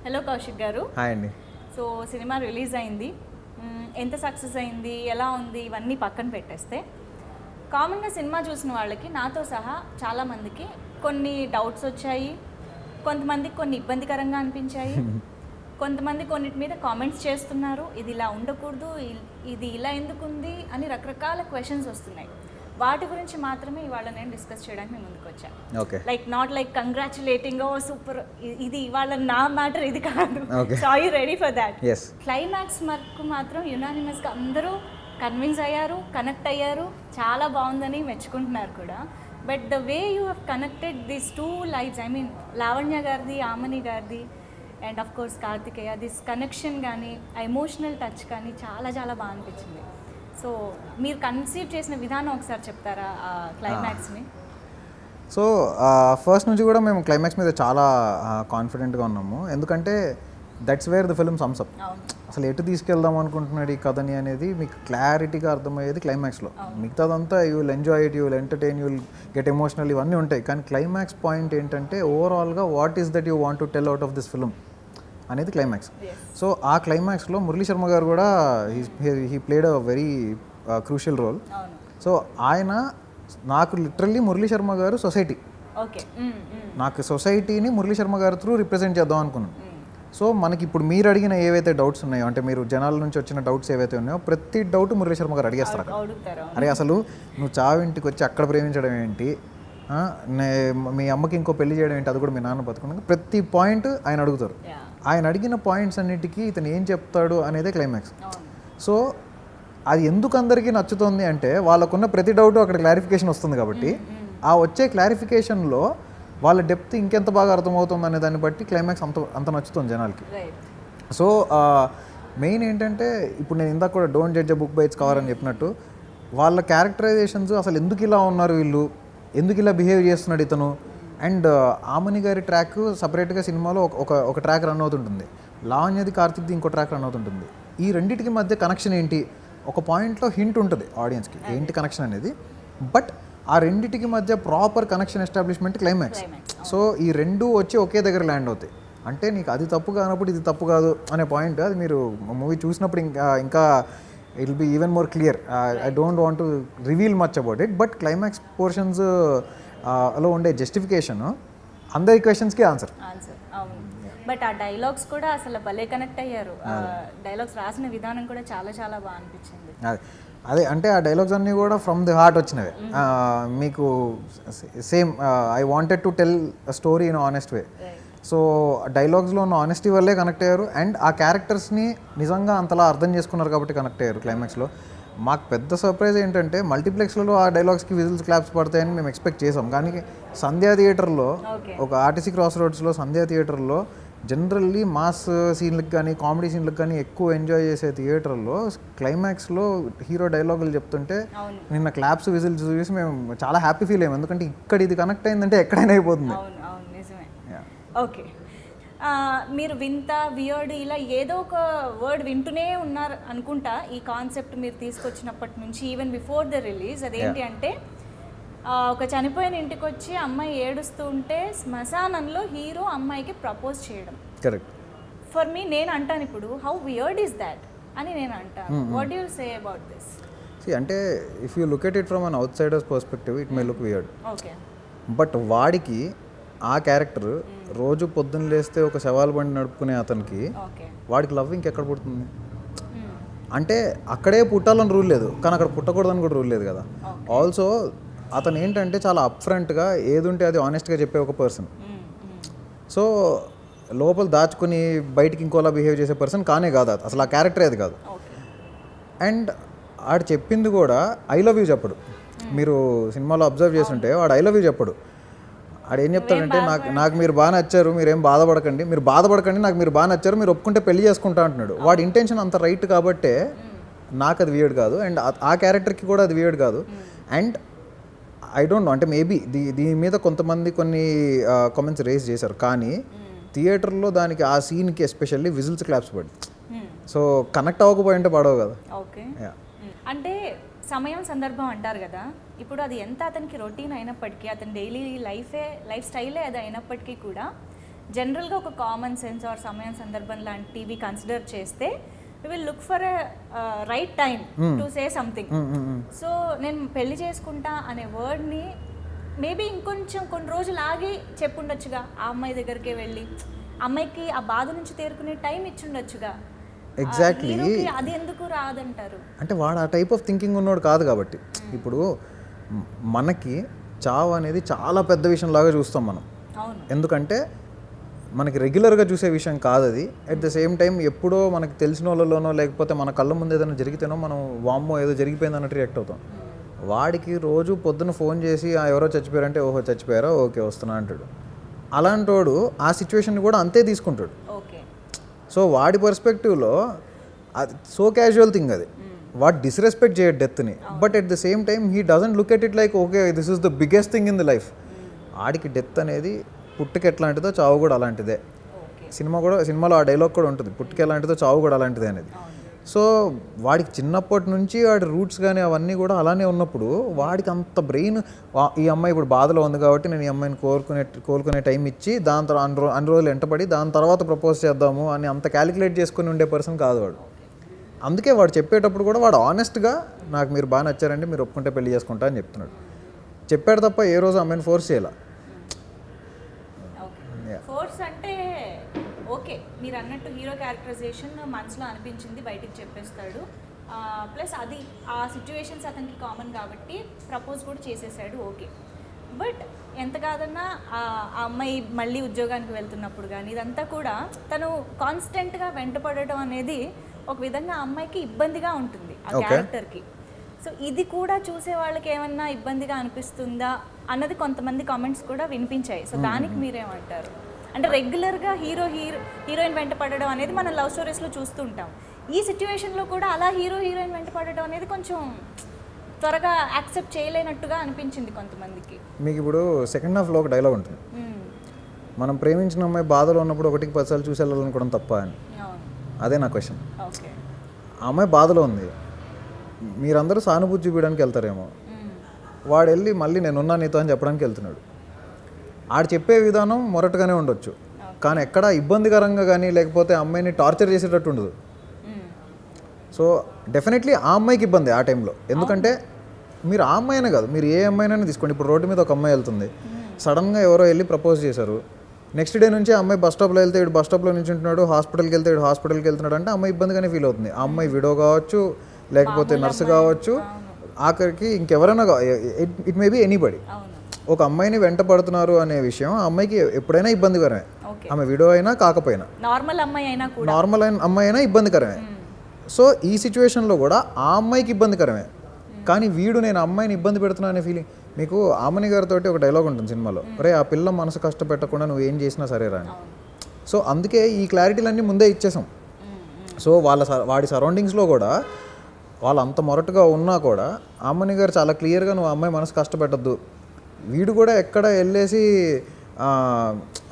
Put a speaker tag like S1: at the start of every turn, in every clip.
S1: Hello Kaushik గారు.
S2: Hi అండి.
S1: So cinema release అయింది, ఎంత సక్సెస్ అయింది, ఎలా ఉంది, ఇవన్నీ పక్కన పెట్టేస్తే కామన్గా సినిమా చూసిన వాళ్ళకి నాతో సహా చాలామందికి కొన్ని డౌట్స్ వచ్చాయి, కొంతమందికి కొన్ని ఇబ్బందికరంగా అనిపించాయి, కొంతమంది కొన్నిటి మీద కామెంట్స్ చేస్తున్నారు, ఇది ఇలా ఉండకూడదు, ఇది ఇలా ఎందుకుంది అని రకరకాల క్వశ్చన్స్ వస్తున్నాయి. వాటి గురించి మాత్రమే ఇవాళ నేను డిస్కస్ చేయడానికి నేను ముందుకు వచ్చాను.
S2: Okay.
S1: Like not like congratulating oh super, ఇది ఇవాళ నా మ్యాటర్ ఇది కాదు.
S2: Okay.
S1: So you ready for that?
S2: Yes.
S1: Climax వరకు మాత్రం యునానిమస్గా అందరూ కన్విన్స్ అయ్యారు, కనెక్ట్ అయ్యారు, చాలా బాగుందని మెచ్చుకుంటున్నారు కూడా. But the way you have connected these two lives, I mean Lavanya గారిది, ఆమని గారిది, and of course Karthikeya, this connection కానీ ఆ ఎమోషనల్ టచ్ కానీ చాలా చాలా బాగా అనిపించింది. సో మీరు కన్సీవ్ చేసిన విధానం ఒకసారి చెప్తారా ఆ క్లైమాక్స్ని?
S2: సో ఫస్ట్ నుంచి కూడా మేము క్లైమాక్స్ మీద చాలా కాన్ఫిడెంట్గా ఉన్నాము, ఎందుకంటే that's where the film sums up. అసలు ఎటు తీసుకెళ్దాం అనుకుంటున్నాడు ఈ కథని అనేది మీకు క్లారిటీగా అర్థమయ్యేది క్లైమాక్స్లో. మిగతాదంతా you will enjoy it, you will entertain, you will get emotional, ఇవన్నీ ఉంటాయి. కానీ క్లైమాక్స్ పాయింట్ ఏంటంటే ఓవరాల్గా what is that you want to tell out of this film అనేది క్లైమాక్స్. సో ఆ క్లైమాక్స్లో మురళీ శర్మ గారు కూడా he played a very crucial role. So ఆయన నాకు లిటరల్లీ మురళీ శర్మ గారు సొసైటీ, నాకు సొసైటీని మురళీ శర్మ గారు త్రూ రిప్రజెంట్ చేద్దాం అనుకున్నాను. సో మనకి ఇప్పుడు మీరు అడిగిన ఏవైతే డౌట్స్ ఉన్నాయో, అంటే మీరు జనాల నుంచి వచ్చిన డౌట్స్ ఏవైతే ఉన్నాయో ప్రతి డౌట్ మురళీ శర్మ గారు అడిగేస్తారు. అరే అసలు నువ్వు చావింటికి వచ్చి అక్కడ ప్రేమించడం ఏంటి, మీ అమ్మకి ఇంకో పెళ్లి చేయడం ఏంటి, అది కూడా మీ నాన్న బతుకున్నాక ప్రతి పాయింట్ ఆయన అడుగుతారు. ఆయన అడిగిన పాయింట్స్ అన్నిటికీ ఇతను ఏం చెప్తాడు అనేదే క్లైమాక్స్. సో అది ఎందుకు అందరికీ నచ్చుతుంది అంటే వాళ్ళకున్న ప్రతి డౌట్ అక్కడ క్లారిఫికేషన్ వస్తుంది కాబట్టి ఆ వచ్చే క్లారిఫికేషన్లో వాళ్ళ డెప్త్ ఇంకెంత బాగా అర్థమవుతుంది అనే దాన్ని బట్టి క్లైమాక్స్ అంత నచ్చుతుంది జనాలకి. సో మెయిన్ ఏంటంటే ఇప్పుడు నేను ఇందాక కూడా don't judge a book by its cover అని చెప్పినట్టు వాళ్ళ క్యారెక్టరైజేషన్స్ అసలు ఎందుకు ఇలా ఉన్నారు వీళ్ళు, ఎందుకు ఇలా బిహేవ్ చేస్తున్నాడు ఇతను. అండ్ ఆమని గారి ట్రాక్ సపరేట్గా సినిమాలో ఒక ట్రాక్ రన్ అవుతుంటుంది, లావణ్యది కార్తిక్ది ఇంకో ట్రాక్ రన్ అవుతుంటుంది. ఈ రెండింటికి మధ్య కనెక్షన్ ఏంటి, ఒక పాయింట్లో హింట్ ఉంటుంది ఆడియన్స్కి ఏంటి కనెక్షన్ అనేది, బట్ ఆ రెండింటికి మధ్య proper connection establishment climax. So ఈ రెండు వచ్చి ఒకే దగ్గర ల్యాండ్ అవుతాయి. అంటే నీకు అది తప్పు కానప్పుడు ఇది తప్పు కాదు అనే పాయింట్ అది మీరు మూవీ చూసినప్పుడు ఇంకా it will be even more clear. I don't want to reveal much about it, but climax portions లో ఉండే జస్టిఫికేషన్ అందరి క్వశ్చన్స్కి ఆన్సర్.
S1: బట్ ఆ డైలాగ్స్ కూడా అసలు భలే కనెక్ట్ అయ్యారు. డైలాగ్స్ రాసిన విధానం కూడా చాలా చాలా బాగా అనిపించింది.
S2: అదే అంటే ఆ డైలాగ్స్ అన్నీ కూడా ఫ్రమ్ ది హార్ట్ వచ్చినవే. మీకు same I wanted to tell a story in honest way. So డైలాగ్స్లో ఉన్న ఆనెస్టీ వల్లే కనెక్ట్ అయ్యారు, అండ్ ఆ క్యారెక్టర్స్ని నిజంగా అంతలా అర్థం చేసుకున్నారు కాబట్టి కనెక్ట్ అయ్యారు క్లైమాక్స్లో. మాకు పెద్ద సర్ప్రైజ్ ఏంటంటే మల్టీప్లెక్స్లలో ఆ డైలాగ్స్కి విజిల్స్ క్లాప్స్ పడతాయని మేము ఎక్స్పెక్ట్ చేసాం, కానీ సంధ్యా థియేటర్లో, ఒక ఆర్టీసీ క్రాస్ రోడ్స్లో సంధ్యా థియేటర్లో జనరల్లీ మాస్ సీన్లకు కానీ కామెడీ సీన్లకు కానీ ఎక్కువ ఎంజాయ్ చేసే థియేటర్లో క్లైమాక్స్లో హీరో డైలాగులు చెప్తుంటే నిన్న క్లాప్స్ విజిల్స్ చూసి మేము చాలా హ్యాపీ ఫీల్ అయ్యాం, ఎందుకంటే ఇక్కడ ఇది కనెక్ట్ అయిందంటే ఎక్కడైనా అయిపోతుంది.
S1: ఓకే, మీరు వింత, వియర్డ్ ఇలా ఏదో ఒక వర్డ్ వింటూనే ఉన్నారు అనుకుంటా ఈ కాన్సెప్ట్ మీరు తీసుకొచ్చినప్పటి నుంచి, ఈవెన్ బిఫోర్ ద రిలీజ్. అదేంటి అంటే ఒక చనిపోయిన ఇంటికి వచ్చి అమ్మాయి ఏడుస్తూ ఉంటే శ్మశానంలో హీరో అమ్మాయికి ప్రపోజ్ చేయడం.
S2: కరెక్ట్.
S1: ఫర్ మీ నేను అంటాను ఇప్పుడు హౌ వియర్డ్ ఈస్ దాట్ అని నేను అంటాను. What you say about this?
S2: అంటే if you look at it from an outsiders perspective it may look weird.
S1: Okay.
S2: But వాడికి ఆ క్యారెక్టర్ రోజు పొద్దున్న లేస్తే ఒక శవాల బండి నడుపుకునే అతనికి వాడికి లవ్ ఇంకెక్కడ పుడుతుంది? అంటే అక్కడే పుట్టాలని రూల్ లేదు, కానీ అక్కడ పుట్టకూడదని కూడా రూల్ లేదు కదా. ఆల్సో అతను ఏంటంటే చాలా అప్ఫ్రంట్గా ఏది ఉంటే అది ఆనెస్ట్గా చెప్పే ఒక పర్సన్. సో లోపల దాచుకుని బయటికి ఇంకోలా బిహేవ్ చేసే పర్సన్ కానే కాదు అసలు, ఆ క్యారెక్టరే అది కాదు. అండ్ ఆడు చెప్పింది కూడా ఐ లవ్ యూ చెప్పడు. మీరు సినిమాలో అబ్జర్వ్ చేస్తుంటే వాడు ఐ లవ్ యూ చెప్పడు. ఆడు ఏం చెప్తాడంటే నాకు మీరు బాగా నచ్చారు, మీరేం బాధపడకండి, నాకు మీరు బాగా నచ్చారు, మీరు ఒప్పుకుంటే పెళ్లి చేసుకుంటా అంటున్నాడు. వాడి ఇంటెన్షన్ అంత రైట్ కాబట్టే నాకు అది వియర్డ్ కాదు, అండ్ ఆ క్యారెక్టర్కి కూడా అది వియర్డ్ కాదు. అండ్ ఐ డోంట్ నో, అంటే మేబీ దీని మీద కొంతమంది కొన్ని కామెంట్స్ రేస్ చేశారు, కానీ థియేటర్లో దానికి ఆ సీన్కి ఎస్పెషల్లీ విజిల్స్ క్లాప్స్ పడి, సో కనెక్ట్ అవ్వకపోయింటే పడవు కదా.
S1: ఓకే, అంటే సమయం సందర్భం అంటారు కదా, ఇప్పుడు అది ఎంత అతనికి రొటీన్ అయినప్పటికీ, అతని డైలీ లైఫ్ స్టైలే అది అయినప్పటికీ కూడా జనరల్గా ఒక కామన్ సెన్స్ ఆర్ సమయం సందర్భం లాంటివి కన్సిడర్ చేస్తే we will look for a right time to say something. So నేను పెళ్లి చేసుకుంటా అనే వర్డ్ని మేబీ ఇంకొంచెం కొన్ని రోజులు ఆగి చెప్పుండొచ్చుగా, ఆ అమ్మాయి దగ్గరికి వెళ్ళి అమ్మాయికి ఆ బాధ నుంచి తేరుకునే టైం ఇచ్చుండొచ్చుగా.
S2: ఎగ్జాక్ట్లీ.
S1: అది ఎందుకు రాదంటారు?
S2: అంటే వాడు ఆ టైప్ ఆఫ్ థింకింగ్ ఉన్నోడు కాదు కాబట్టి. ఇప్పుడు మనకి చావు అనేది చాలా పెద్ద విషయం లాగా చూస్తాం మనం.
S1: అవును.
S2: ఎందుకంటే మనకి రెగ్యులర్గా చూసే విషయం కాదు అది. అట్ ద సేమ్ టైం ఎప్పుడో మనకి తెలిసిన వాళ్ళలోనో లేకపోతే మన కళ్ళ ముందు ఏదైనా జరిగితేనో మనం వామ్మో ఏదో జరిగిపోయింది అన్నట్టు రియాక్ట్ అవుతాం. వాడికి రోజు పొద్దున ఫోన్ చేసి ఎవరో చచ్చిపోయారంటే ఓహో చచ్చిపోయారా ఓకే వస్తున్నా అంటాడు. అలాంటి వాడు ఆ సిచ్యువేషన్ కూడా అంతే తీసుకుంటాడు.
S1: ఓకే.
S2: సో వాడి పర్స్పెక్టివ్లో అది సో క్యాజువల్ థింగ్ అది. వాడు డిస్రెస్పెక్ట్ చేయడు డెత్ని, but at the same time he doesn't look at it like okay this is the biggest thing in the life. ఆడికి డెత్ అనేది పుట్టుక ఎట్లాంటిదో చావు కూడా అలాంటిదే. సినిమాలో ఆ డైలాగ్ కూడా ఉంటుంది, పుట్టుక ఎలాంటిదో చావు కూడా అలాంటిదే అనేది. సో వాడికి చిన్నప్పటి నుంచి వాడి రూట్స్ కానీ అవన్నీ కూడా అలానే ఉన్నప్పుడు వాడికి అంత బ్రెయిన్, ఈ అమ్మాయి ఇప్పుడు బాధలో ఉంది కాబట్టి నేను ఈ అమ్మాయిని కోలుకునే టైం ఇచ్చి దాని తర్వాత అన్ని రోజులు వెంటపడి దాని తర్వాత ప్రపోజ్ చేద్దాము అని అంత క్యాలిక్యులేట్ చేసుకుని ఉండే పర్సన్ కాదు వాడు. అందుకే వాడు చెప్పేటప్పుడు కూడా వాడు ఆనెస్ట్గా నాకు మీరు బాగా నచ్చారండి, మీరు ఒప్పుకుంటే పెళ్లి చేసుకుంటా అని చెప్తున్నాడు. చెప్పాడు తప్ప ఏ రోజు అమ్మాయిని ఫోర్స్ చేయాల.
S1: ఫోర్స్ అంటే ఓకే, మీరు అన్నట్టు హీరో క్యారెక్టరైజేషన్ మనసులో అనిపించింది బయటికి చెప్పేస్తాడు. ప్లస్ అది ఆ సిచ్యువేషన్స్ అతనికి కామన్ కాబట్టి ప్రపోజ్ కూడా చేసేసాడు, ఓకే. బట్ ఎంత కాదన్నా ఆ అమ్మాయి మళ్ళీ ఉద్యోగానికి వెళ్తున్నప్పుడు కానీ ఇదంతా కూడా తను కాన్స్టెంట్గా వెంటపడటం అనేది ఒక విధంగా ఆ అమ్మాయికి ఇబ్బందిగా ఉంటుంది ఆ క్యారెక్టర్కి. సో ఇది కూడా చూసే వాళ్ళకి ఏమన్నా ఇబ్బందిగా అనిపిస్తుందా అన్నది కొంతమంది కామెంట్స్ కూడా వినిపించాయి. సో దానికి మీరేమంటారు? అంటే రెగ్యులర్గా హీరోయిన్ వెంట పడడం అనేది మనం లవ్ స్టోరీస్లో చూస్తూ ఉంటాం. ఈ సిచ్యువేషన్లో కూడా అలా హీరోయిన్ వెంట పడడం అనేది కొంచెం త్వరగా యాక్సెప్ట్ చేయలేనట్టుగా అనిపించింది కొంతమందికి.
S2: మీకు ఇప్పుడు సెకండ్ హాఫ్లో ఒక డైలాగ్ ఉంటుంది, మనం ప్రేమించిన అమ్మాయి బాధలో ఉన్నప్పుడు 1కి 10 సార్లు చూసి వెళ్ళాలనుకోవడం తప్ప అని. అదే నా క్వశ్చన్. ఆ అమ్మాయి బాధలో ఉంది, మీరందరూ సానుభూతి చూపించడానికి వెళ్తారేమో, వాడు వెళ్ళి మళ్ళీ నేనున్నా నీతో అని చెప్పడానికి వెళ్తున్నాడు. ఆడు చెప్పే విధానం మొరటుగానే ఉండొచ్చు, కానీ ఎక్కడ ఇబ్బందికరంగా కానీ లేకపోతే అమ్మాయిని టార్చర్ చేసేటట్టు ఉండదు. సో డెఫినెట్లీ ఆ అమ్మాయికి ఇబ్బంది ఆ టైంలో. ఎందుకంటే మీరు ఆ అమ్మాయినే కాదు, మీరు ఏ అమ్మాయినైనా తీసుకోండి. ఇప్పుడు రోడ్డు మీద ఒక అమ్మాయి వెళ్తుంది, సడన్గా ఎవరో వెళ్ళి ప్రపోజ్ చేశారు. నెక్స్ట్ డే నుంచి అమ్మాయి బస్ స్టాప్లో వెళ్తే ఇటు బస్ స్టాప్లో నుంచి ఉంటున్నాడు, హాస్పిటల్కి వెళ్తే ఇటు హాస్పిటల్కి వెళ్తున్నాడు అంటే అమ్మాయి ఇబ్బందిగానే ఫీల్ అవుతుంది. ఆ అమ్మాయి విడో కావచ్చు, లేకపోతే నర్సు కావచ్చు, ఆఖరికి ఇంకెవరైనా, ఇట్ మే బి ఎనీబడి. ఒక అమ్మాయిని వెంట పడుతున్నారు అనే విషయం ఆ అమ్మాయికి ఎప్పుడైనా ఇబ్బందికరమే. ఆమె విడో అయినా కాకపోయినా, నార్మల్ అమ్మాయి అయినా ఇబ్బందికరమే. సో ఈ సిచ్యువేషన్లో కూడా ఆ అమ్మాయికి ఇబ్బందికరమే, కానీ వీడు నేను అమ్మాయిని ఇబ్బంది పెడుతున్నా అనే ఫీలింగ్. మీకు ఆమని గారితో ఒక డైలాగ్ ఉంటుంది సినిమాలో, రే ఆ పిల్ల మనసు కష్టపెట్టకుండా నువ్వు ఏం చేసినా సరేరా అని. సో అందుకే ఈ క్లారిటీలన్నీ ముందే ఇచ్చేసాం. సో వాడి సరౌండింగ్స్లో కూడా వాళ్ళు అంత మొరటుగా ఉన్నా కూడా ఆమని గారు చాలా క్లియర్గా నువ్వు అమ్మాయి మనసు కష్టపెట్టద్దు. వీడు కూడా ఎక్కడ వెళ్ళేసి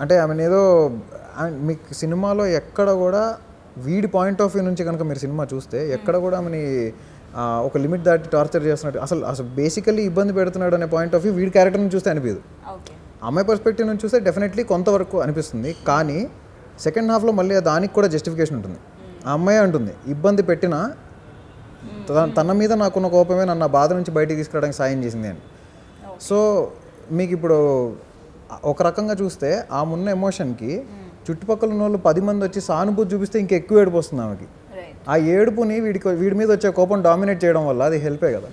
S2: అంటే ఆమెను ఏదో మీకు సినిమాలో ఎక్కడ కూడా వీడి పాయింట్ ఆఫ్ వ్యూ నుంచి కనుక మీరు సినిమా చూస్తే ఎక్కడ కూడా ఆమెని ఒక లిమిట్ దాటి టార్చర్ చేస్తున్నట్టు అసలు బేసికల్లీ ఇబ్బంది పెడుతున్నాడు అనే పాయింట్ ఆఫ్ వ్యూ వీడి క్యారెక్టర్ నుంచి చూస్తే అనిపించదు. అమ్మాయి పర్స్పెక్టివ్ నుంచి చూస్తే డెఫినెట్లీ కొంతవరకు అనిపిస్తుంది, కానీ సెకండ్ హాఫ్లో మళ్ళీ దానికి కూడా జస్టిఫికేషన్ ఉంటుంది. ఆ అమ్మాయి అంటుంది ఇబ్బంది పెట్టినా తన మీద నాకున్న కోపమే నన్ను బాధ నుంచి బయటికి తీసుకురావడానికి సాయం చేసింది అని. సో మీకు ఇప్పుడు ఒక రకంగా చూస్తే ఆ ఉన్న ఎమోషన్కి చుట్టుపక్కల ఉన్న వాళ్ళు 10 మంది వచ్చి సానుభూతి చూపిస్తే ఇంకా ఎక్కువ ఏడుపు వస్తుంది ఆమెకి. ఆ ఏడుపుని వీడి మీద వచ్చే కోపం డామినేట్ చేయడం వల్ల అది హెల్పే కదా.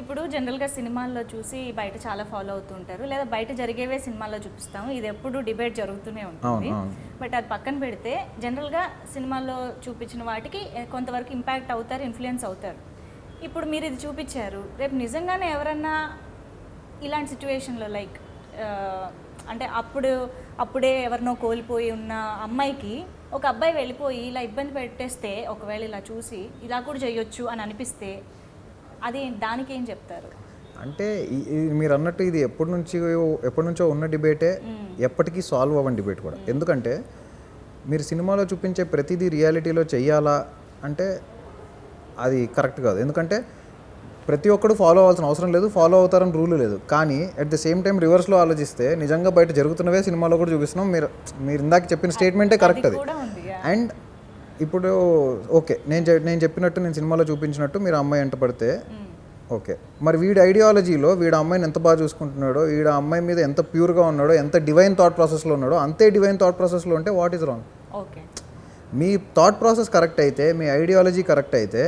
S1: ఇప్పుడు జనరల్గా సినిమాల్లో చూసి బయట చాలా ఫాలో అవుతూ ఉంటారు, లేదా బయట జరిగేవే సినిమాల్లో చూపిస్తాము, ఇది ఎప్పుడు డిబేట్ జరుగుతూనే ఉంటుంది. బట్ అది పక్కన పెడితే జనరల్గా సినిమాల్లో చూపించిన వాటికి కొంతవరకు ఇంపాక్ట్ అవుతారు, ఇన్ఫ్లుయెన్స్ అవుతారు. ఇప్పుడు మీరు ఇది చూపించారు, రేపు నిజంగానే ఎవరన్నా ఇలాంటి సిచ్యువేషన్లో లైక్ అంటే అప్పుడే ఎవరినో కోల్పోయి ఉన్న అమ్మాయికి ఒక అబ్బాయి వెళ్ళిపోయి ఇలా ఇబ్బంది పెట్టేస్తే, ఒకవేళ ఇలా చూసి ఇలా కూడా చేయొచ్చు అని అనిపిస్తే అది దానికి ఏం చెప్తారు?
S2: అంటే మీరు అన్నట్టు ఇది ఎప్పటి నుంచో ఉన్న డిబేటే, ఎప్పటికీ సాల్వ్ అవ్వని డిబేట్ కూడా. ఎందుకంటే మీరు సినిమాలో చూపించే ప్రతిదీ రియాలిటీలో చెయ్యాలా అంటే అది కరెక్ట్ కాదు. ఎందుకంటే ప్రతి ఒక్కడు ఫాలో అవ్వాల్సిన అవసరం లేదు, ఫాలో అవుతారని రూల్ లేదు. కానీ అట్ ద సేమ్ టైం రివర్స్లో ఆలోచిస్తే నిజంగా బయట జరుగుతున్నవే సినిమాలో కూడా చూపిస్తున్నాం. మీరు ఇందాక చెప్పిన స్టేట్మెంటే కరెక్ట్ అది. అండ్ ఇప్పుడు ఓకే, నేను చెప్పినట్టు, నేను సినిమాలో చూపించినట్టు మీరు అమ్మాయి వెంట పడితే ఓకే, మరి వీడి ఐడియాలజీలో వీడు అమ్మాయిని ఎంత బాగా చూసుకుంటున్నాడో, వీడు అమ్మాయి మీద ఎంత ప్యూర్గా ఉన్నాడో, ఎంత డివైన్ థాట్ ప్రాసెస్లో ఉన్నాడో, అంతే డివైన్ థాట్ ప్రాసెస్లో ఉంటే what is wrong?
S1: Okay,
S2: me thought process correct అయితే, మీ ఐడియాలజీ కరెక్ట్ అయితే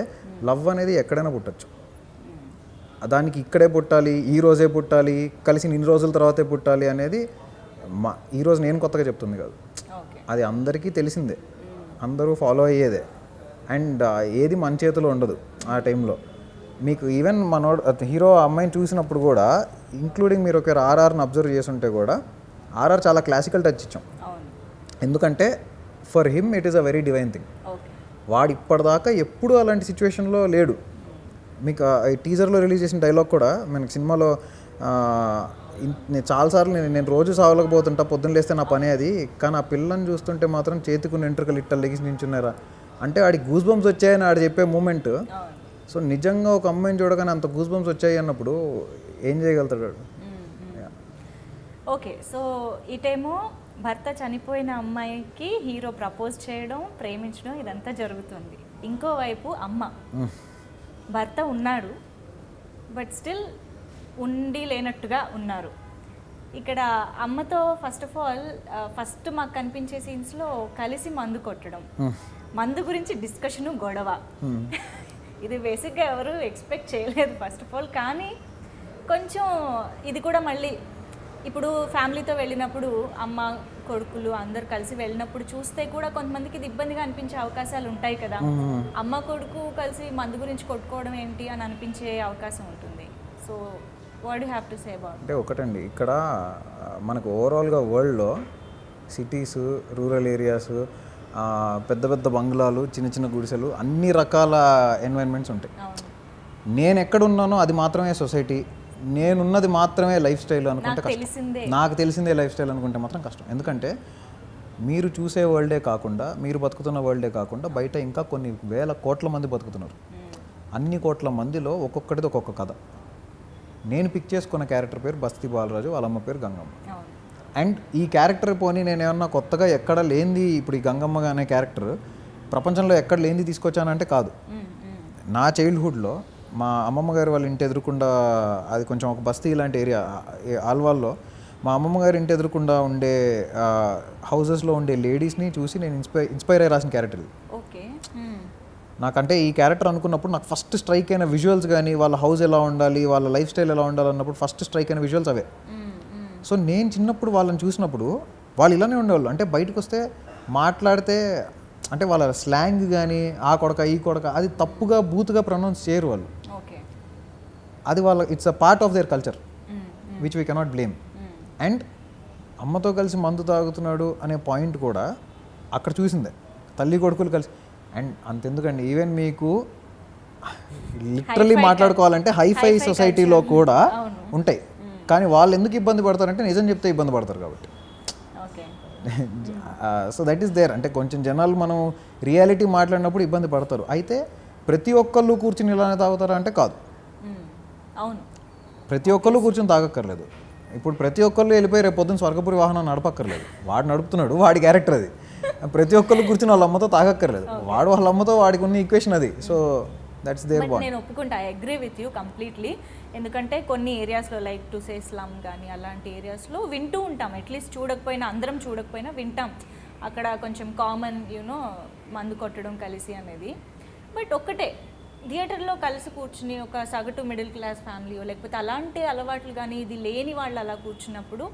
S2: లవ్ అనేది ఎక్కడైనా పుట్టచ్చు. దానికి ఇక్కడే పుట్టాలి, ఈ రోజే పుట్టాలి, కలిసి ఇన్ని రోజుల తర్వాతే పుట్టాలి అనేది ఈరోజు నేను కొత్తగా చెప్తుంది కాదు, అది అందరికీ తెలిసిందే, అందరూ ఫాలో అయ్యేదే. అండ్ ఏది మన చేతిలో ఉండదు ఆ టైంలో. మీకు ఈవెన్ హీరో అమ్మాయిని చూసినప్పుడు కూడా, ఇంక్లూడింగ్ మీరు ఒక ఆర్ఆర్ని అబ్జర్వ్ చేస్తుంటే కూడా, ఆర్ఆర్ చాలా క్లాసికల్ టచ్ ఇచ్చాం. ఎందుకంటే for him it is a very divine thing. వాడు ఇప్పటిదాకా ఎప్పుడు అలాంటి సిచ్యువేషన్లో లేడు. మీకు టీజర్లో రిలీజ్ చేసిన డైలాగ్ కూడా మనకి సినిమాలో నేను చాలాసార్లు నేను రోజు సావలేకపోతుంటా, పొద్దున్న లేస్తే నా పని అది, కానీ ఆ పిల్లని చూస్తుంటే మాత్రం చేతికున్న వెంట్రుకలు ఇట్ట లెగిసి నించున్నారా అంటే వాడికి గూస్ బంప్స్ వచ్చాయని ఆడు చెప్పే మూమెంట్. సో నిజంగా ఒక అమ్మాయిని చూడగానే అంత గూస్ బంప్స్ వచ్చాయి అన్నప్పుడు ఏం చేయగలుగుతాడు?
S1: ఓకే, సో ఇటేమో భర్త చనిపోయిన అమ్మాయికి హీరో ప్రపోజ్ చేయడం, ప్రేమించడం ఇదంతా జరుగుతుంది. ఇంకోవైపు అమ్మ, భర్త ఉన్నాడు బట్ స్టిల్ ఉండి లేనట్టుగా ఉన్నారు. ఇక్కడ అమ్మతో ఫస్ట్ ఆఫ్ ఆల్ ఫస్ట్ మాకు కనిపించే సీన్స్లో కలిసి మందు కొట్టడం, మందు గురించి డిస్కషను, గొడవ. ఇది బేసిక్గా ఎవరు ఎక్స్పెక్ట్ చేయలేదు ఫస్ట్ ఆఫ్ ఆల్. కానీ కొంచెం ఇది కూడా మళ్ళీ ఇప్పుడు ఫ్యామిలీతో వెళ్ళినప్పుడు అమ్మ కొడుకులు అందరు కలిసి వెళ్ళినప్పుడు చూస్తే కూడా కొంతమందికి ఇది ఇబ్బందిగా అనిపించే అవకాశాలు ఉంటాయి కదా. అమ్మ కొడుకు కలిసి మందు గురించి కొట్టుకోవడం ఏంటి అని అనిపించే అవకాశం ఉంటుంది. So what you have to say about?
S2: అంటే ఒకటండి, ఇక్కడ మనకు ఓవరాల్గా వరల్డ్లో సిటీస్, రూరల్ ఏరియాస్, పెద్ద పెద్ద బంగ్లాలు, చిన్న చిన్న గుడిసెలు, అన్ని రకాల ఎన్వైరన్మెంట్స్ ఉంటాయి. నేను ఎక్కడున్నానో అది మాత్రమే సొసైటీ, నేనున్నది మాత్రమే లైఫ్ స్టైల్ అనుకుంటే కష్టం. నాకు తెలిసిందే లైఫ్ స్టైల్ అనుకుంటే మాత్రం కష్టం. ఎందుకంటే మీరు చూసే వరల్డే కాకుండా, మీరు బతుకుతున్న వరల్డే కాకుండా బయట ఇంకా కొన్ని వేల కోట్ల మంది బతుకుతున్నారు. అన్ని కోట్ల మందిలో ఒక్కొక్కటిది ఒక్కొక్క కథ. నేను పిక్ చేసుకున్న క్యారెక్టర్ పేరు బస్తీ బాలరాజు, వాళ్ళమ్మ పేరు గంగమ్మ. అండ్ ఈ క్యారెక్టర్ పోనీ నేను ఏమన్నా కొత్తగా ఎక్కడ లేనిది, ఇప్పుడు ఈ గంగమ్మ అనే క్యారెక్టర్ ప్రపంచంలో ఎక్కడ లేనిది తీసుకొచ్చానంటే కాదు. నా చైల్డ్హుడ్లో మా అమ్మమ్మ గారు వాళ్ళ ఇంటి ఎదురుకుండా, అది కొంచెం ఒక బస్తీ ఇలాంటి ఏరియా ఆల్వాల్లో, మా అమ్మమ్మ గారి ఇంటి ఎదురుకుండా ఉండే హౌజెస్లో ఉండే లేడీస్ని చూసి నేను ఇన్స్పైర్ అయ్యి రాసిన క్యారెక్టర్ ఇది.
S1: ఓకే,
S2: నాకంటే ఈ క్యారెక్టర్ అనుకున్నప్పుడు నాకు ఫస్ట్ స్ట్రైక్ అయిన విజువల్స్ కానీ, వాళ్ళ హౌస్ ఎలా ఉండాలి, వాళ్ళ లైఫ్ స్టైల్ ఎలా ఉండాలి అన్నప్పుడు ఫస్ట్ స్ట్రైక్ అయిన విజువల్స్ అవే. సో నేను చిన్నప్పుడు వాళ్ళని చూసినప్పుడు వాళ్ళు ఇలానే ఉండేవాళ్ళు. అంటే బయటకు వస్తే మాట్లాడితే అంటే వాళ్ళ స్లాంగ్ కానీ, ఆ కొడక ఈ కొడక, అది తప్పుగా బూతుగా ప్రొనౌన్స్ చేయరు వాళ్ళు. అది వాళ్ళ it's a part of their culture which we cannot blame. And అమ్మతో కలిసి మందు తాగుతున్నాడు అనే పాయింట్ కూడా అక్కడ చూసిందే, తల్లి కొడుకులు కలిసి. అండ్ అంతెందుకండి, ఈవెన్ మీకు లిటరల్లీ మాట్లాడుకోవాలంటే హైఫై సొసైటీలో కూడా ఉంటాయి. కానీ వాళ్ళు ఎందుకు ఇబ్బంది పడతారంటే నిజం చెప్తే ఇబ్బంది పడతారు కాబట్టి. So that is there. అంటే కొంచెం జనాలు మనం రియాలిటీ మాట్లాడినప్పుడు ఇబ్బంది పడతారు. అయితే ప్రతి ఒక్కళ్ళు కూర్చుని ఇలానే తాగుతారా అంటే కాదు.
S1: అవును,
S2: ప్రతి ఒక్కళ్ళు కూర్చొని తాగక్కర్లేదు. ఇప్పుడు ప్రతి ఒక్కళ్ళు వెళ్ళిపోయి రేపు పొద్దున్న స్వర్గపురి వాహనం నడపక్కర్లేదు. వాడు నడుపుతున్నాడు, వాడి క్యారెక్టర్ అది. ప్రతి ఒక్కళ్ళు కూర్చుని వాళ్ళ అమ్మతో తాగక్కర్లేదు. వాడు వాళ్ళ అమ్మతో వాడికి ఉన్న ఈక్వేషన్ అది. So that's their bond.
S1: నేను ఒప్పుకుంటా, I agree with you completely. ఎందుకంటే కొన్ని ఏరియాస్లో లైక్ టు సే స్లమ్ కానీ అలాంటి ఏరియాస్లో వింటూ ఉంటాం, అట్లీస్ట్ చూడకపోయినా, అందరం చూడకపోయినా వింటాం. అక్కడ కొంచెం కామన్ యూనో మందు కొట్టడం కలిసి అనేది. బట్ ఒక్కటే, థియేటర్లో కలిసి కూర్చుని ఒక సగటు మిడిల్ క్లాస్ ఫ్యామిలీ లేకపోతే అలాంటి అలవాట్లు కానీ ఇది లేని వాళ్ళు అలా కూర్చున్నప్పుడు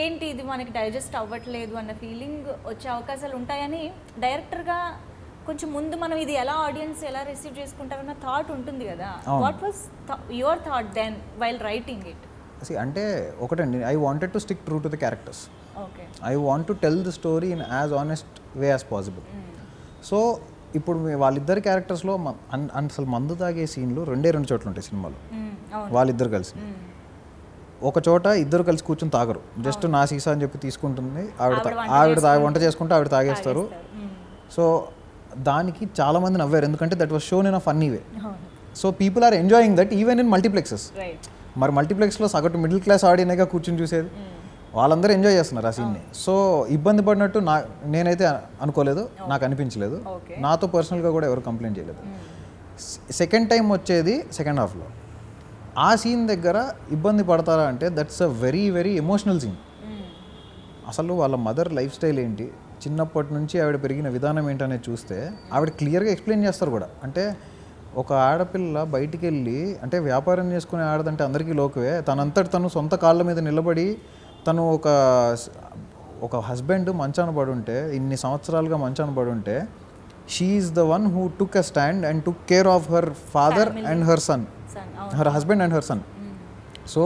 S1: ఏంటి ఇది మనకి డైజెస్ట్ అవ్వట్లేదు అన్న ఫీలింగ్ వచ్చే అవకాశాలు ఉంటాయని డైరెక్టర్గా కొంచెం ముందు మనం ఇది ఎలా ఆడియన్స్ ఎలా రిసీవ్ చేసుకుంటారన్న థాట్ ఉంటుంది కదా. What was your thought then while writing it?
S2: అంటే ఒకటండి, I wanted to stick true to the characters.
S1: Okay,
S2: I want to tell the story in as honest way as possible. So ఇప్పుడు వాళ్ళిద్దరి క్యారెక్టర్స్లో అసలు మందు తాగే సీన్లు రెండు చోట్ల ఉంటాయి సినిమాలో. వాళ్ళిద్దరు కలిసి ఒక చోట ఇద్దరు కలిసి కూర్చొని తాగరు, జస్ట్ నా సీసా అని చెప్పి తీసుకుంటుంది ఆవిడ వంట చేసుకుంటే ఆవిడ తాగేస్తారు. సో దానికి చాలామంది నవ్వారు, ఎందుకంటే that was shown in a funny way. So people are enjoying that even in multiplexes.
S1: Right.
S2: మరి మల్టీప్లెక్స్లో సగటు మిడిల్ క్లాస్ ఆడియన్గా కూర్చొని చూసేది, వాళ్ళందరూ ఎంజాయ్ చేస్తున్నారు ఆ సీన్ని. సో ఇబ్బంది పడినట్టు నేనైతే అనుకోలేదు, నాకు అనిపించలేదు, నాతో పర్సనల్గా కూడా ఎవరు కంప్లైంట్ చేయలేదు. సెకండ్ టైం వచ్చేది సెకండ్ హాఫ్లో. ఆ సీన్ దగ్గర ఇబ్బంది పడతారా అంటే that's a very very emotional scene. అసలు వాళ్ళ మదర్ లైఫ్ స్టైల్ ఏంటి, చిన్నప్పటి నుంచి ఆవిడ పెరిగిన విధానం ఏంటనేది చూస్తే ఆవిడ క్లియర్గా ఎక్స్ప్లెయిన్ చేస్తారు కూడా. అంటే ఒక ఆడపిల్ల బయటికి వెళ్ళి, అంటే వ్యాపారం చేసుకునే ఆడదంటే అందరికీ లోకువే, తనంతటి తను సొంత కాళ్ళ మీద నిలబడి తను ఒక హస్బెండ్ మంచాన పడి ఉంటే, ఇన్ని సంవత్సరాలుగా మంచాన పడి ఉంటే, she is the one who took a stand and took care of her father and her son, her husband and her son. So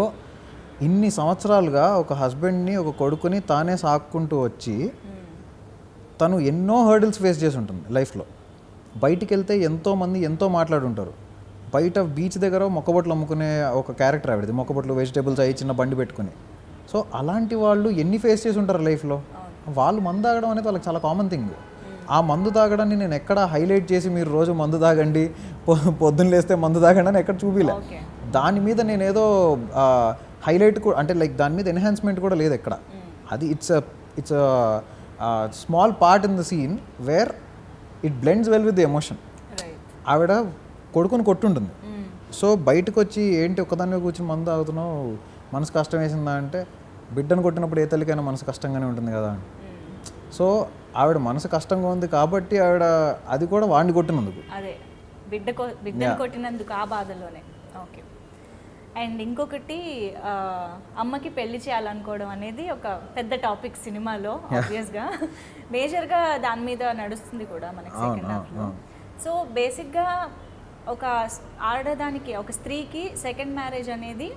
S2: ఇన్ని సంవత్సరాలుగా ఒక హస్బెండ్ని, ఒక కొడుకుని తానే సాక్కుంటూ వచ్చి తను ఎన్నో హర్డిల్స్ ఫేస్ చేసి ఉంటుంది లైఫ్లో. బయటికి వెళ్తే ఎంతోమంది ఎంతో మాట్లాడుంటారు. బయట బీచ్ దగ్గర మొక్కబొట్లు అమ్ముకునే ఒక క్యారెక్టర్ ఆవిడది, మొక్కబొట్లు వెజిటేబుల్స్ అవి చిన్న బండి పెట్టుకుని. సో అలాంటి వాళ్ళు ఎన్ని ఫేస్ చేసి ఉంటారు లైఫ్లో. వాళ్ళు మందు తాగడం అనేది వాళ్ళకి చాలా కామన్ థింగ్. ఆ మందు తాగడాన్ని నేను ఎక్కడ హైలైట్ చేసి మీరు రోజు మందు తాగండి, పొద్దున్న లేస్తే మందు తాగండి అని ఎక్కడ చూపిలే. దాని మీద నేను ఏదో హైలైట్ కూడా, అంటే లైక్ దాని మీద ఎన్హాన్స్మెంట్ కూడా లేదు ఎక్కడ. అది it's small part in the scene where it blends well with the emotion. ఆవిడ కొడుకుని కొట్టుంటుంది. సో బయటకు వచ్చి ఏంటి ఒక్కదాన్ని కూర్చొని మందు తాగుతున్నావు, మనసు కష్టం వేసిందా అంటే, బిడ్డను కొట్టినప్పుడు ఏ తల్లికైనా మనసు కష్టంగానే ఉంటుంది కదా. సో ఆవిడ మనసు కష్టంగా ఉంది కాబట్టి ఆవిడ అది కూడా వాడిని కొట్టినందుకు,
S1: అదే బిడ్డను కొట్టినందుకు ఆ బాధలోనే. ఓకే. అండ్ ఇంకొకటి, అమ్మకి పెళ్లి చేయాలనుకోవడం అనేది ఒక పెద్ద టాపిక్ సినిమాలో. ఆబ్వియస్గా మేజర్గా దాని మీద నడుస్తుంది కూడా మనకి సెకండ్ హాఫ్లో. సో బేసిక్గా ఒక ఆడదానికి, ఒక స్త్రీకి సెకండ్ మ్యారేజ్ అనేది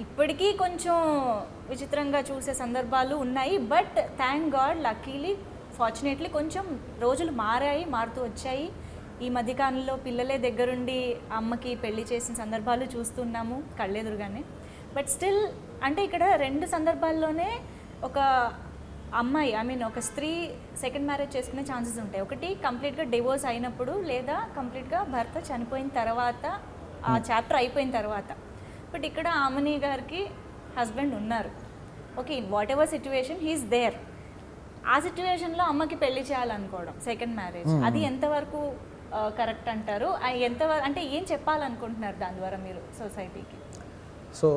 S1: ఇప్పటికీ కొంచెం విచిత్రంగా చూసే సందర్భాలు ఉన్నాయి. But thank God, luckily, fortunately కొంచెం రోజులు మారుతూ వచ్చాయి. ఈ మధ్యకాలంలో పిల్లలే దగ్గరుండి అమ్మకి పెళ్లి చేసిన సందర్భాలు చూస్తున్నాము కళ్ళెదురుగానే. బట్ స్టిల్ అంటే ఇక్కడ రెండు సందర్భాల్లోనే ఒక అమ్మాయి, ఒక స్త్రీ సెకండ్ మ్యారేజ్ చేసుకునే ఛాన్సెస్ ఉంటాయి. ఒకటి కంప్లీట్గా డివోర్స్ అయినప్పుడు, లేదా కంప్లీట్గా భర్త చనిపోయిన తర్వాత, ఆ చాప్టర్ అయిపోయిన తర్వాత. బట్ ఇక్కడ ఆమని గారికి హస్బెండ్ ఉన్నారు. Okay, whatever situation he is there. ఆ సిచ్యువేషన్లో అమ్మకి పెళ్లి చేయాలనుకోవడం సెకండ్ మ్యారేజ్, అది ఎంతవరకు కరెక్ట్ అంటారు? ఎంతవరకు అంటే ఏం చెప్పాలనుకుంటున్నారు దాని ద్వారా మీరు సొసైటీకి?
S2: సో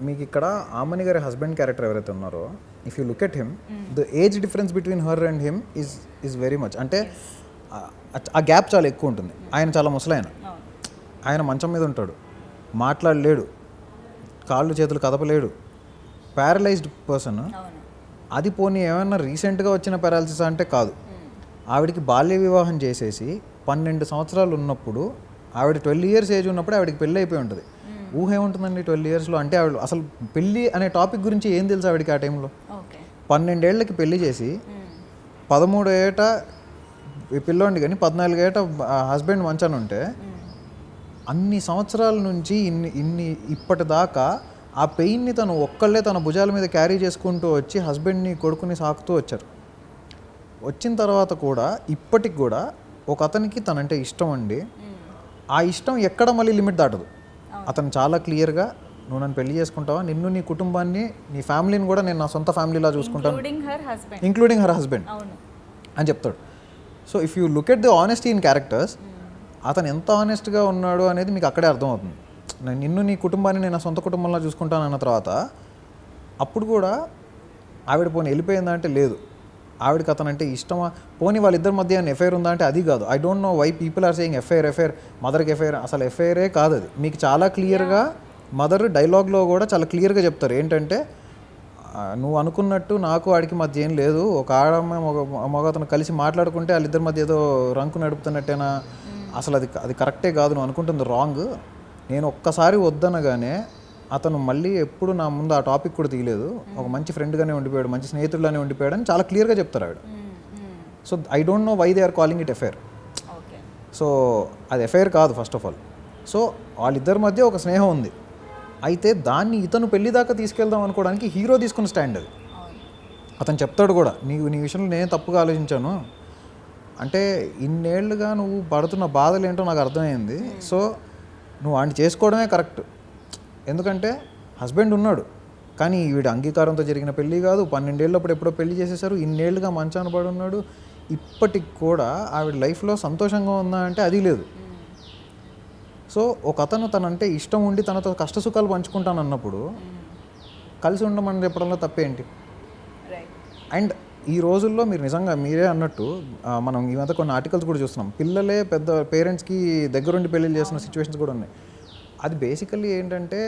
S2: మీకు ఇక్కడ ఆమని గారి హస్బెండ్ క్యారెక్టర్ ఎవరైతే ఉన్నారో, if you look at him, the age difference between her and him is very much. అంటే ఆ గ్యాప్ చాలా ఎక్కువ ఉంటుంది. ఆయన చాలా ముసలాయన, ఆయన మంచం మీద ఉంటాడు, మాట్లాడలేడు, కాళ్ళు చేతులు కదపలేడు, ప్యారలైజ్డ్ పర్సన్. అది పోనీ ఏమైనా రీసెంట్గా వచ్చిన పారాలసిస్ అంటే కాదు. ఆవిడకి బాల్య వివాహం చేసేసి 12 సంవత్సరాలు ఉన్నప్పుడు, ఆవిడ 12 years ఏజ్ ఉన్నప్పుడు ఆవిడకి పెళ్ళి అయిపోయి ఉంటుంది. ఊహ ఏముంటుందండి 12 yearsలో? అంటే ఆవిడ అసలు పెళ్ళి అనే టాపిక్ గురించి ఏం తెలుసు ఆవిడకి ఆ టైంలో? 12 ఏళ్ళకి పెళ్లి చేసి 13 ఏట పిల్లోండి కానీ 14 ఏట హస్బెండ్ మంచాన ఉంటే, అన్ని సంవత్సరాల నుంచి ఇప్పటిదాకా ఆ పెయిన్ని తను ఒక్కళ్ళే తన భుజాల మీద క్యారీ చేసుకుంటూ వచ్చి హస్బెండ్ని, కొడుకుని సాకుతూ వచ్చారు. వచ్చిన తర్వాత కూడా ఇప్పటికి కూడా ఒక అతనికి తనంటే ఇష్టం అండి. ఆ ఇష్టం ఎక్కడ మళ్ళీ లిమిట్ దాటదు. అతను చాలా క్లియర్గా, నువ్వు నన్ను పెళ్లి చేసుకుంటావా, నిన్ను, నీ కుటుంబాన్ని, నీ ఫ్యామిలీని కూడా నేను నా సొంత ఫ్యామిలీలా చూసుకుంటాను, ఇంక్లూడింగ్ హర్ హస్బెండ్ అని చెప్తాడు. So if you look at the honesty in characters, అతను ఎంత ఆనెస్ట్గా ఉన్నాడు అనేది మీకు అక్కడే అర్థమవుతుంది. నిన్ను, నీ కుటుంబాన్ని నేను నా సొంత కుటుంబంలో చూసుకుంటాను అన్న తర్వాత, అప్పుడు కూడా ఆవిడ పోనీ వెళ్ళిపోయిందా అంటే లేదు. ఆవిడకి అతను అంటే ఇష్టమా, పోనీ వాళ్ళిద్దరి మధ్య ఎఫ్ఐఆర్ ఉందా అంటే అది కాదు. I don't know why people are saying FIR, మదర్కి ఎఫ్ఐఆర్. అసలు ఎఫ్ఐఆరే కాదు అది. మీకు చాలా క్లియర్గా మదర్ డైలాగ్లో కూడా చాలా క్లియర్గా చెప్తారు ఏంటంటే, నువ్వు అనుకున్నట్టు నాకు వాడికి మధ్య ఏం లేదు, ఒక ఆడమ్మ మగ అతను కలిసి మాట్లాడుకుంటే వాళ్ళిద్దరి మధ్య ఏదో రంకు నడుపుతున్నట్టేనా, అసలు అది కరెక్టే కాదు, నువ్వు అనుకుంటుంది రాంగ్. నేను ఒక్కసారి వద్దనగానే అతను మళ్ళీ ఎప్పుడు నా ముందు ఆ టాపిక్ కూడా తీయలేదు, ఒక మంచి ఫ్రెండ్గానే ఉండిపోయాడు, మంచి స్నేహితుడిగానే ఉండిపోయాడు అని చాలా క్లియర్గా చెప్తారు ఆవిడ. So I don't know why they are calling it affair. సో అది ఎఫైర్ కాదు ఫస్ట్ ఆఫ్ ఆల్. సో వాళ్ళిద్దరి మధ్య ఒక స్నేహం ఉంది. అయితే దాన్ని ఇతను పెళ్లి దాకా తీసుకెళ్దాం అనుకోవడానికి హీరో తీసుకున్న స్టాండ్ అది. అతను చెప్తాడు కూడా, నీ విషయంలో నేను తప్పుగా ఆలోచించాను, అంటే ఇన్నేళ్లుగా నువ్వు పడుతున్న బాధలు ఏంటో నాకు అర్థమైంది. సో నువ్వు వాడిని చేసుకోవడమే కరెక్ట్. ఎందుకంటే హస్బెండ్ ఉన్నాడు, కానీ వీడి అంగీకారంతో జరిగిన పెళ్ళి కాదు, 12 ఏళ్ళప్పుడు ఎప్పుడో పెళ్లి చేసేసారు, ఇన్నేళ్ళుగా మంచాన పడి ఉన్నాడు, ఇప్పటికి కూడా ఆవిడ లైఫ్లో సంతోషంగా ఉందా అంటే అది లేదు. సో ఒక అతను తనంటే ఇష్టం ఉండి తనతో కష్టసుఖాలు పంచుకుంటాను అన్నప్పుడు కలిసి ఉండమని చెప్పడంలో తప్పేంటి? అండ్ ఈ రోజుల్లో మీరు నిజంగా మీరే అన్నట్టు మనం ఈ మధ్య కొన్ని ఆర్టికల్స్ కూడా చూస్తున్నాం, పిల్లలే పెద్ద పేరెంట్స్కి దగ్గరుండి పెళ్ళిళ్ళు చేస్తున్న సిచ్యువేషన్స్ కూడా ఉన్నాయి. అది బేసికల్లీ ఏంటంటే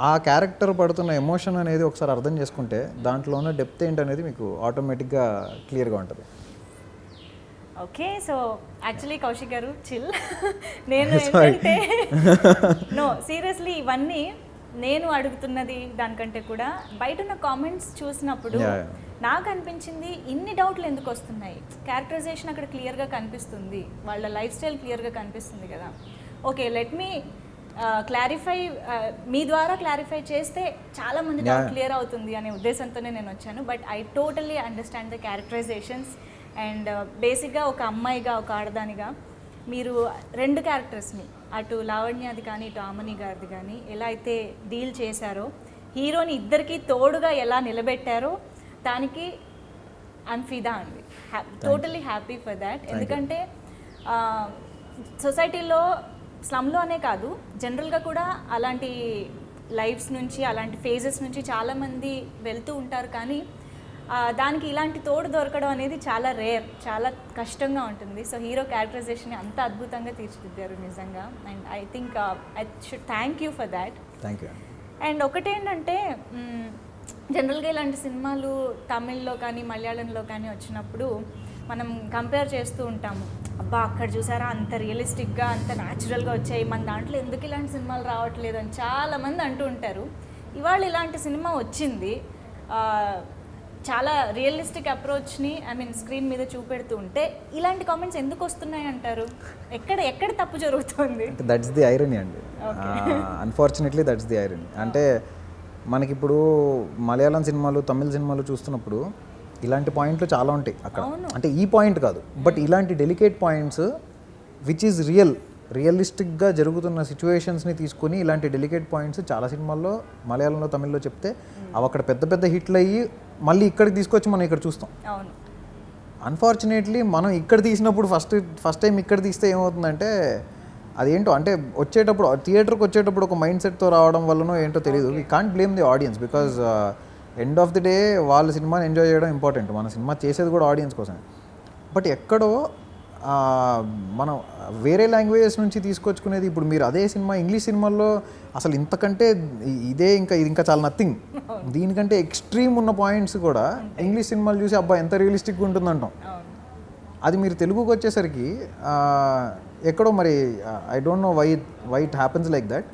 S2: ఆ క్యారెక్టర్ పడుతున్న ఎమోషన్ అనేది ఒకసారి అర్థం చేసుకుంటే దాంట్లో ఉన్న డెప్త్ ఏంటనేది మీకు ఆటోమేటిక్గా క్లియర్గా ఉంటుంది.
S1: ఓకే, సో యాక్చువల్లీ కౌశిక్ గారు చిల్. నేను ఏంటంటే నో సీరియస్లీ ఇవన్నీ నేను అడుగుతున్నది దానికంటే కూడా బయట ఉన్న కామెంట్స్ చూసినప్పుడు నాకు అనిపించింది ఇన్ని డౌట్లు ఎందుకు వస్తున్నాయి. క్యారెక్టరైజేషన్ అక్కడ క్లియర్గా కనిపిస్తుంది, వాళ్ళ లైఫ్ స్టైల్ క్లియర్గా కనిపిస్తుంది కదా. ఓకే, లెట్ మీ క్లారిఫై, మీ ద్వారా క్లారిఫై చేస్తే చాలా మంది డౌట్ క్లియర్ అవుతుంది అనే ఉద్దేశంతోనే నేను వచ్చాను. But I totally understand the characterisations. And బేసిక్గా ఒక అమ్మాయిగా, ఒక ఆడదానిగా మీరు 2 క్యారెక్టర్స్ని, అటు లావణ్యది కానీ ఇటు ఆమని గారిది కానీ ఎలా అయితే డీల్ చేశారో, హీరోని ఇద్దరికి తోడుగా ఎలా నిలబెట్టారో దానికి ఐమ్ ఫిదా అండి. Totally happy for that. ఎందుకంటే సొసైటీలో స్లమ్లో అనే కాదు, జనరల్గా కూడా అలాంటి లైఫ్స్ నుంచి, అలాంటి ఫేజెస్ నుంచి చాలామంది వెళ్తూ ఉంటారు. కానీ దానికి ఇలాంటి తోడు దొరకడం అనేది చాలా రేర్, చాలా కష్టంగా ఉంటుంది. సో హీరో క్యారెక్టరైజేషన్ని అంత అద్భుతంగా తీర్చిదిద్దారు నిజంగా. And I think I should thank you for that.
S2: Thank you.
S1: And ఒకటేంటంటే జనరల్గా ఇలాంటి సినిమాలు తమిళ్లో కానీ మలయాళంలో కానీ వచ్చినప్పుడు మనం కంపేర్ చేస్తూ ఉంటాము, అబ్బా అక్కడ చూసారా అంత రియలిస్టిక్గా అంత న్యాచురల్గా వచ్చాయి, మన దాంట్లో ఎందుకు ఇలాంటి సినిమాలు రావట్లేదు అని చాలామంది అంటూ ఉంటారు. ఇవాళ ఇలాంటి సినిమా వచ్చింది, చాలా రియలిస్టిక్ అప్రోచ్ని స్క్రీన్ మీద చూపెడుతూ ఉంటే ఇలాంటి కామెంట్స్ ఎందుకు వస్తున్నాయి అంటారు? ఎక్కడ తప్పు జరుగుతుంది?
S2: దట్స్ ది ఐరనీ అండి. Unfortunately that's the irony. అంటే మనకిప్పుడు మలయాళం సినిమాలు, తమిళ సినిమాలు చూస్తున్నప్పుడు ఇలాంటి పాయింట్లు చాలా ఉంటాయి అక్కడ. అంటే ఈ పాయింట్ కాదు, బట్ ఇలాంటి డెలికేట్ పాయింట్స్ విచ్ ఈజ్ రియలిస్టిక్గా జరుగుతున్న సిచ్యువేషన్స్ని తీసుకొని ఇలాంటి డెలికేట్ పాయింట్స్ చాలా సినిమాల్లో మలయాళంలో, తమిళ్లో చెప్తే అవి అక్కడ పెద్ద పెద్ద హిట్లు అయ్యి మళ్ళీ ఇక్కడికి తీసుకొచ్చి మనం ఇక్కడ చూస్తాం. అన్ఫార్చునేట్లీ మనం ఇక్కడ తీసినప్పుడు ఫస్ట్ టైం ఇక్కడ తీస్తే ఏమవుతుందంటే అదేంటో, అంటే వచ్చేటప్పుడు థియేటర్కి వచ్చేటప్పుడు ఒక మైండ్ సెట్తో రావడం వల్లనో ఏంటో తెలియదు. We can't blame the audience, because end of the day వాళ్ళ సినిమాని ఎంజాయ్ చేయడం ఇంపార్టెంట్, మన సినిమా చేసేది కూడా ఆడియన్స్ కోసమే. బట్ ఎక్కడో మనం వేరే లాంగ్వేజెస్ నుంచి తీసుకొచ్చుకునేది, ఇప్పుడు మీరు అదే సినిమా ఇంగ్లీష్ సినిమాల్లో అసలు ఇంతకంటే ఇది ఇంకా చాలా నథింగ్, దీనికంటే ఎక్స్ట్రీమ్ ఉన్న పాయింట్స్ కూడా ఇంగ్లీష్ సినిమాలు చూసి అబ్బా ఎంత రియలిస్టిక్గా ఉంటుందంటాం. అది మీరు తెలుగుకి వచ్చేసరికి ఎక్కడో మరి I don't know why it happens like that.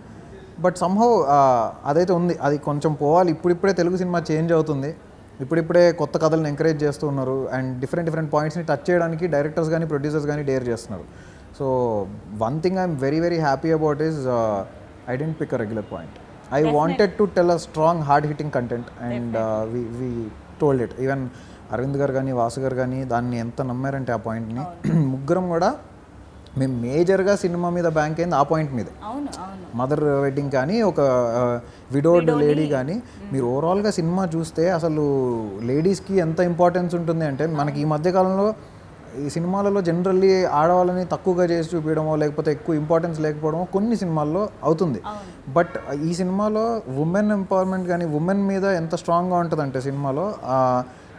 S2: But somehow అదైతే ఉంది, అది కొంచెం పోవాలి. ఇప్పుడిప్పుడే తెలుగు సినిమా చేంజ్ అవుతుంది, ఇప్పుడిప్పుడే కొత్త కథలను ఎంకరేజ్ చేస్తూ ఉన్నారు, అండ్ డిఫరెంట్ పాయింట్స్ని టచ్ చేయడానికి డైరెక్టర్స్ కానీ ప్రొడ్యూసర్స్ కానీ డేర్ చేస్తున్నారు. So one thing I'm very happy about is I didn't pick a regular point. I wanted to tell a strong hard hitting content and we told it. Even Aravind garu కానీ వాసు గారు కానీ దాన్ని ఎంత నమ్మారంటే ఆ పాయింట్ని, ముగ్గురం కూడా మేము మేజర్గా సినిమా మీద బ్యాంక్ అయింది ఆ పాయింట్ మీద. మదర్ వెడ్డింగ్ కానీ, ఒక విడోడ్ లేడీ కానీ, మీరు ఓవరాల్గా సినిమా చూస్తే అసలు లేడీస్కి ఎంత ఇంపార్టెన్స్ ఉంటుంది అంటే, మనకి ఈ మధ్యకాలంలో ఈ సినిమాలలో జనరల్లీ ఆడవాళ్ళని తక్కువగా చేసి చూపించడమో లేకపోతే ఎక్కువ ఇంపార్టెన్స్ లేకపోవడమో కొన్ని సినిమాల్లో అవుతుంది. బట్ ఈ సినిమాలో ఉమెన్ ఎంపవర్మెంట్ కానీ, ఉమెన్ మీద ఎంత స్ట్రాంగ్గా ఉంటుందంటే సినిమాలో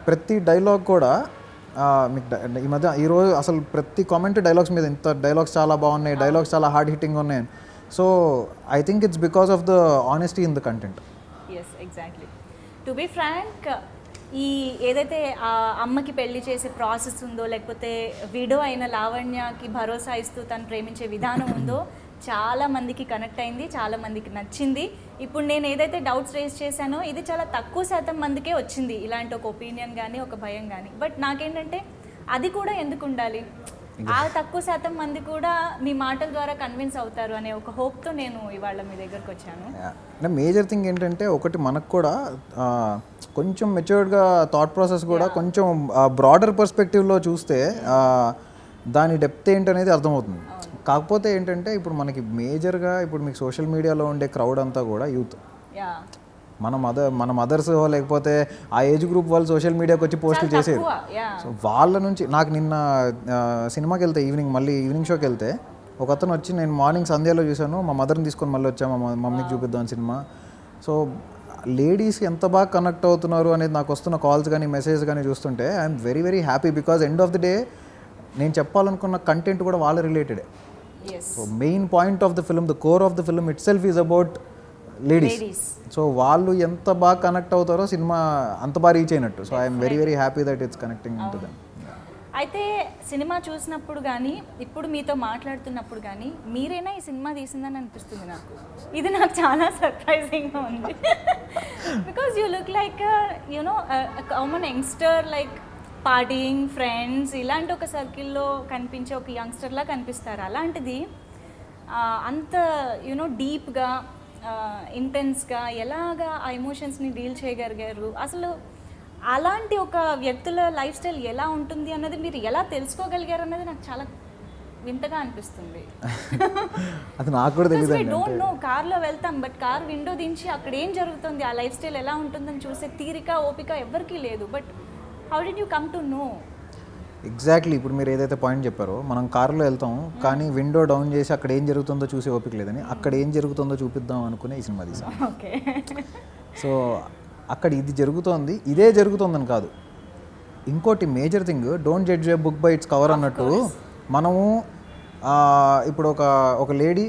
S2: ప్రతి డైలాగ్ కూడా మీకు ఈ మధ్య ఈరోజు అసలు ప్రతి కామెంట్ డైలాగ్స్ మీద, ఇంత డైలాగ్స్ చాలా బాగున్నాయి, డైలాగ్స్ చాలా హార్డ్ హిట్టింగ్ ఉన్నాయి. So I think it's because of the honesty in the content.
S1: Yes, exactly. To be frank, ఈ ఏదైతే ఆ అమ్మకి పెళ్లి చేసే ప్రాసెస్ ఉందో, లేకపోతే విడో అయిన లావణ్యకి భరోసా ఇస్తూ తను ప్రేమించే విధానం ఉందో చాలా మందికి కనెక్ట్ అయింది, చాలా మందికి నచ్చింది. ఇప్పుడు నేను ఏదైతే డౌట్స్ రేస్ చేశానో ఇది చాలా తక్కువ శాతం మందికే వచ్చింది, ఇలాంటి ఒక ఒపీనియన్ కానీ ఒక భయం కానీ. బట్ నాకేంటంటే అది కూడా ఎందుకు ఉండాలి, ఆ తక్కువ శాతం మంది కూడా మీ మాటల ద్వారా కన్విన్స్ అవుతారు అనే ఒక హోప్తో నేను ఇవాళ మీ దగ్గరకు వచ్చాను.
S2: మేజర్ థింగ్ ఏంటంటే, ఒకటి మనకు కూడా కొంచెం మెచ్యూర్డ్గా థాట్ ప్రాసెస్ కూడా కొంచెం బ్రాడర్ పర్స్పెక్టివ్లో చూస్తే దాని డెప్త్ ఏంటనేది అర్థమవుతుంది. కాకపోతే ఏంటంటే ఇప్పుడు మనకి మేజర్గా ఇప్పుడు మీకు సోషల్ మీడియాలో ఉండే క్రౌడ్ అంతా కూడా యూత్.
S1: యా
S2: మన మదర్స్ లేకపోతే ఆ ఏజ్ గ్రూప్ వాళ్ళు సోషల్ మీడియాకి వచ్చి పోస్టులు చేసేది.
S1: యా
S2: సో వాళ్ళ నుంచి నాకు నిన్న సినిమాకి వెళ్తే ఈవినింగ్ షోకి వెళ్తే ఒక అతను వచ్చి నేను మార్నింగ్ సంధ్యాలో చూశాను, మా మదర్ని తీసుకొని మళ్ళీ వచ్చాము మా మమ్మీకి చూపిద్దాం సినిమా. సో లేడీస్ ఎంత బాగా కనెక్ట్ అవుతున్నారు అనేది నాకు వస్తున్న కాల్స్ కానీ మెసేజ్ కానీ చూస్తుంటే I'm very very happy. Because end of the day నేను చెప్పాలనుకున్న కంటెంట్ కూడా వాళ్ళ రిలేటెడే.
S1: Yes
S2: so main point of the film, the core of the film itself is about ladies. సో వాళ్ళు ఎంత బాగా కనెక్ట్ అవుతారో సినిమా అంత బాగా రీచ్ అయినట్టు. So I'm very very happy that it's connecting to them.
S1: అయితే సినిమా చూసినప్పుడు కానీ ఇప్పుడు మీతో మాట్లాడుతున్నప్పుడు కానీ మీరేనా ఈ సినిమా తీసిందని అనిపిస్తుంది నాకు. ఇది నాకు చాలా సర్ప్రైజింగ్గా ఉంది. Because you look like you know common youngster, like partying friends ఇలాంటి ఒక సర్కిల్లో కనిపించే ఒక యంగ్స్టర్లా కనిపిస్తారు. అలాంటిది అంత యునో డీప్గా ఇంటెన్స్గా ఎలాగా ఆ ఎమోషన్స్ని డీల్ చేయగలిగారు, అసలు అలాంటి ఒక వ్యక్తుల లైఫ్ స్టైల్ ఎలా ఉంటుంది అన్నది మీరు ఎలా తెలుసుకోగలిగారు అన్నది నాకు చాలా వింతగా అనిపిస్తుంది.
S2: అది నాకు కూడా తెలియదు.
S1: డోంట్ నో, కార్లో వెళ్తాం బట్ కార్ విండో దించి అక్కడ ఏం జరుగుతుంది, ఆ లైఫ్ స్టైల్ ఎలా ఉంటుందని చూసే తీరిక ఓపిక ఎవరికీ లేదు. But how did you come to know?
S2: Exactly ఇప్పుడు మీరు ఏదైతే పాయింట్ చెప్పారో, మనం కారులో వెళ్తాం కానీ విండో డౌన్ చేసి అక్కడ ఏం జరుగుతుందో చూసే ఓపిక లేదని అక్కడ ఏం జరుగుతుందో చూపిద్దాం అనుకునే ఈ సినిమా తీసాం.
S1: ఓకే.
S2: సో అక్కడ ఇది జరుగుతోంది, ఇదే జరుగుతుందని కాదు. ఇంకోటి major thing, don't judge a book by its cover అన్నట్టు మనము ఇప్పుడు ఒక లేడీ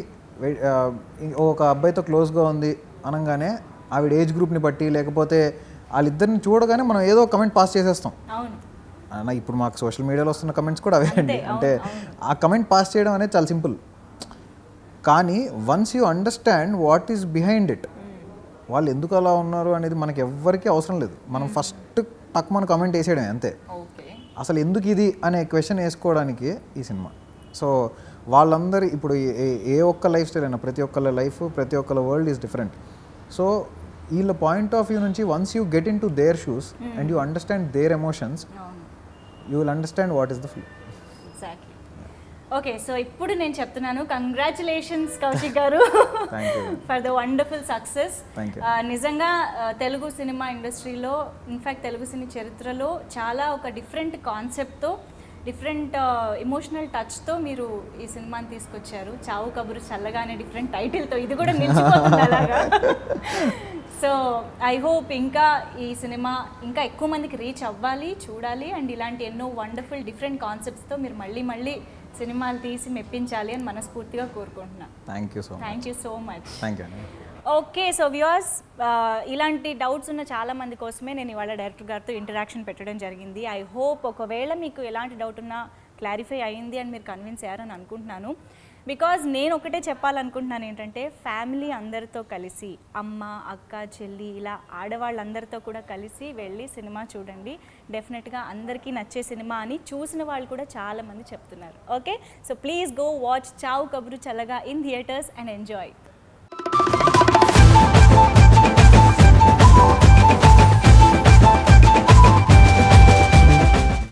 S2: ఒక అబ్బాయితో క్లోజ్గా ఉంది అనగానే ఆవిడ ఏజ్ గ్రూప్ని బట్టి లేకపోతే వాళ్ళిద్దరిని చూడగానే మనం ఏదో కమెంట్ పాస్ చేసేస్తాం.
S1: అవును.
S2: ఇప్పుడు మాకు సోషల్ మీడియాలో వస్తున్న కమెంట్స్ కూడా అవే అండి. అంటే ఆ కమెంట్ పాస్ చేయడం అనేది చాలా సింపుల్. కానీ once you understand what is behind it, వాళ్ళు ఎందుకు అలా ఉన్నారు అనేది మనకి ఎవ్వరికీ అవసరం లేదు. మనం ఫస్ట్ మన కమెంట్ వేసేయడం అంతే. అసలు ఎందుకు ఇది అనే క్వశ్చన్ వేసుకోవడానికి ఈ సినిమా. సో వాళ్ళందరి ఇప్పుడు ఏ ఒక్క లైఫ్ స్టైల్ అయినా ప్రతి ఒక్కళ్ళ లైఫ్ ప్రతి ఒక్కళ్ళ వరల్డ్ ఈజ్ డిఫరెంట్. సో వీళ్ళ పాయింట్ ఆఫ్ వ్యూ నుంచి once you get in to their shoes and you understand their emotions, you will understand what is the film.
S1: Exactly. Okay, so ఇప్పుడు నేను చెప్తున్నాను, కంగ్రాచులేషన్స్ కౌశిక్ గారు for the wonderful success. నిజంగా Telugu cinema ఇండస్ట్రీలో, in fact Telugu సినీ చరిత్రలో చాలా ఒక డిఫరెంట్ కాన్సెప్ట్తో, డిఫరెంట్ ఎమోషనల్ టచ్తో మీరు ఈ సినిమాని తీసుకొచ్చారు. చావు కబురు చల్లగానే డిఫరెంట్ టైటిల్తో, ఇది కూడా నిలిచిపోతుంది అలాగా. సో ఐ హోప్ ఇంకా ఈ సినిమా ఇంకా ఎక్కువ మందికి రీచ్ అవ్వాలి, చూడాలి, అండ్ ఇలాంటి ఎన్నో వండర్ఫుల్ డిఫరెంట్ కాన్సెప్ట్స్తో మీరు మళ్ళీ సినిమాలు తీసి మెప్పించాలి అని మనస్ఫూర్తిగా కోరుకుంటున్నాను. Thank you so much. Okay, so viewers, ఇలాంటి డౌట్స్ ఉన్న చాలా మంది కోసమే నేను ఇవాళ డైరెక్టర్ గారితో ఇంటరాక్షన్ పెట్టడం జరిగింది. ఐ హోప్ ఒకవేళ మీకు ఎలాంటి డౌట్ ఉన్నా క్లారిఫై అయ్యింది అని మీరు కన్విన్స్ అయ్యారని అనుకుంటున్నాను. బికాజ్ నేను ఒకటే చెప్పాలనుకుంటున్నాను ఏంటంటే, ఫ్యామిలీ అందరితో కలిసి, అమ్మ అక్క చెల్లి ఇలా ఆడవాళ్ళందరితో కూడా కలిసి వెళ్ళి సినిమా చూడండి. డెఫినెట్గా అందరికీ నచ్చే సినిమా అని చూసిన వాళ్ళు కూడా చాలామంది చెప్తున్నారు. Okay, so please go watch చావు కబురు చల్లగా ఇన్ థియేటర్స్ అండ్ ఎంజాయ్.